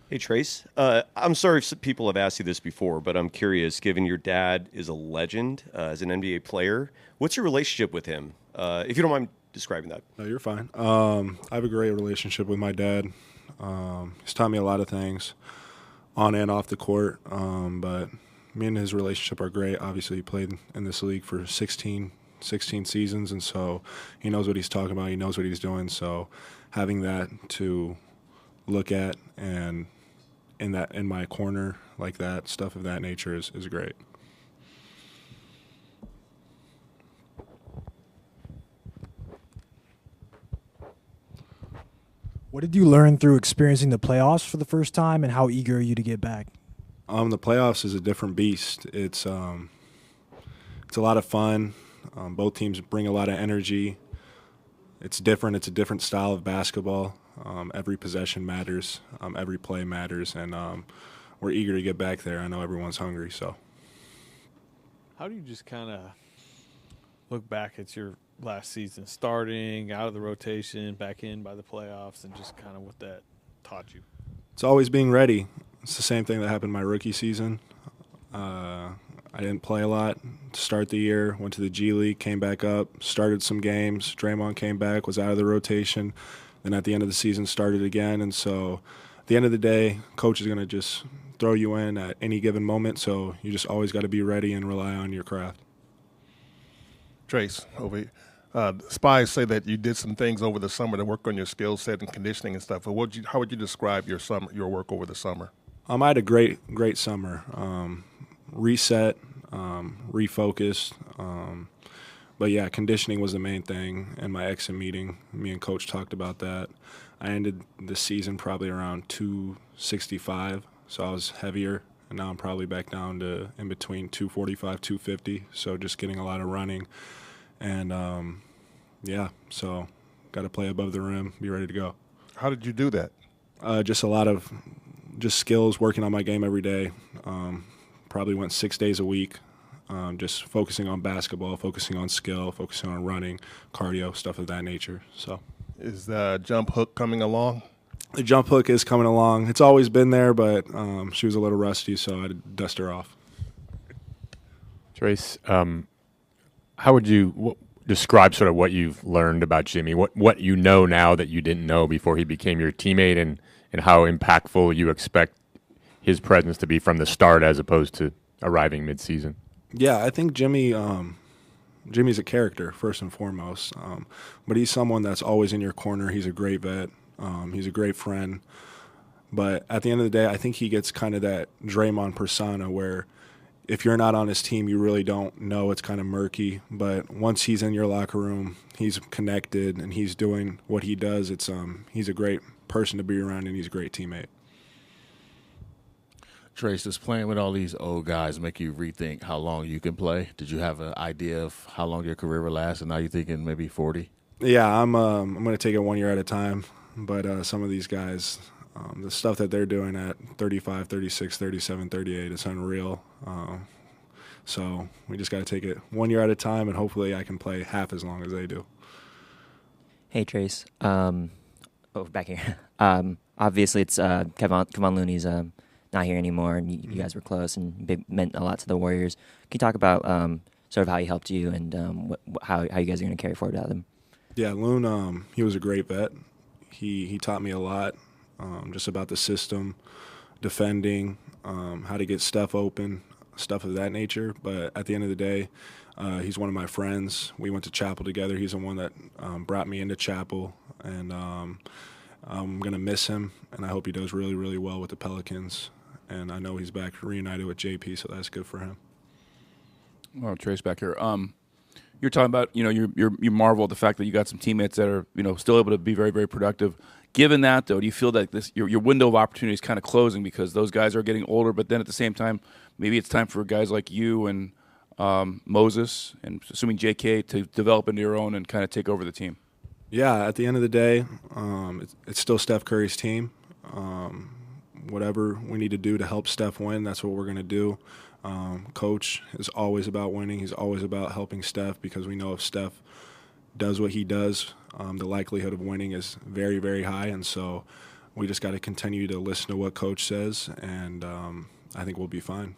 Hey, Trace. I'm sorry if people have asked you this before, but I'm curious, given your dad is a legend as an NBA player, what's your relationship with him? If you don't mind describing that. No, you're fine. I have a great relationship with my dad. He's taught me a lot of things on and off the court, but me and his relationship are great. Obviously, he played in this league for 16 seasons, and so he knows what he's talking about. He knows what he's doing. So having that to look at and in my corner like that, stuff of that nature is great. What did you learn through experiencing the playoffs for the first time, and how eager are you to get back? The playoffs is a different beast. It's a lot of fun. Both teams bring a lot of energy. It's different. It's a different style of basketball. Every possession matters. Every play matters, and we're eager to get back there. I know everyone's hungry, so. How do you just kind of look back at your last season, starting out of the rotation, back in by the playoffs, and just kind of what that taught you? It's always being ready. It's the same thing that happened my rookie season. I didn't play a lot to start the year, went to the G League, came back up, started some games. Draymond came back, was out of the rotation. Then at the end of the season, started again. And so at the end of the day, coach is going to just throw you in at any given moment. So you just always got to be ready and rely on your craft. Trace, over here. Spies say that you did some things over the summer to work on your skill set and conditioning and stuff. But how would you describe your work over the summer? I had a great summer. Reset, refocused. But yeah, conditioning was the main thing. In my exit meeting, me and coach talked about that. I ended the season probably around 265, so I was heavier. And now I'm probably back down to in between 245, 250. So just getting a lot of running. And yeah, so got to play above the rim, be ready to go. How did you do that? Just a lot of just skills, working on my game every day. Probably went 6 days a week, just focusing on basketball, focusing on skill, focusing on running, cardio, stuff of that nature. So, is the jump hook coming along? The jump hook is coming along. It's always been there, but she was a little rusty, so I had to dust her off. Trayce, how would you describe sort of what you've learned about Jimmy, what you know now that you didn't know before he became your teammate, and how impactful you expect his presence to be from the start as opposed to arriving mid-season? Yeah, I think Jimmy's a character, first and foremost, but he's someone that's always in your corner. He's a great vet. He's a great friend. But at the end of the day, I think he gets kind of that Draymond persona where if you're not on his team, you really don't know. It's kind of murky. But once he's in your locker room, he's connected and he's doing what he does. He's a great person to be around, and he's a great teammate. Trayce, does playing with all these old guys make you rethink how long you can play? Did you have an idea of how long your career will last, and now you're thinking maybe 40? Yeah, I'm going to take it 1 year at a time. But some of these guys, the stuff that they're doing at 35, 36, 37, 38 is unreal. So we just got to take it 1 year at a time, and hopefully I can play half as long as they do. Hey, Trayce. Back here. Obviously, it's Kevon Looney's not here anymore, and you guys were close and meant a lot to the Warriors. Can you talk about sort of how he helped you and how you guys are going to carry forward without him? Yeah, Loon, he was a great vet. He taught me a lot just about the system, defending, how to get stuff open, stuff of that nature. But at the end of the day, he's one of my friends. We went to Chapel together. He's the one that brought me into Chapel, and I'm going to miss him, and I hope he does really, really well with the Pelicans. And I know he's back reunited with JP, so that's good for him. Well, Trayce back here. You're talking about, you marvel at the fact that you got some teammates that are, still able to be very, very productive. Given that, though, do you feel that your window of opportunity is kind of closing because those guys are getting older, but then at the same time, maybe it's time for guys like you and Moses and assuming JK to develop into your own and kind of take over the team? Yeah, at the end of the day, it's still Steph Curry's team. Whatever we need to do to help Steph win, that's what we're going to do. Coach is always about winning. He's always about helping Steph because we know if Steph does what he does, the likelihood of winning is very, very high. And so we just got to continue to listen to what Coach says, and I think we'll be fine.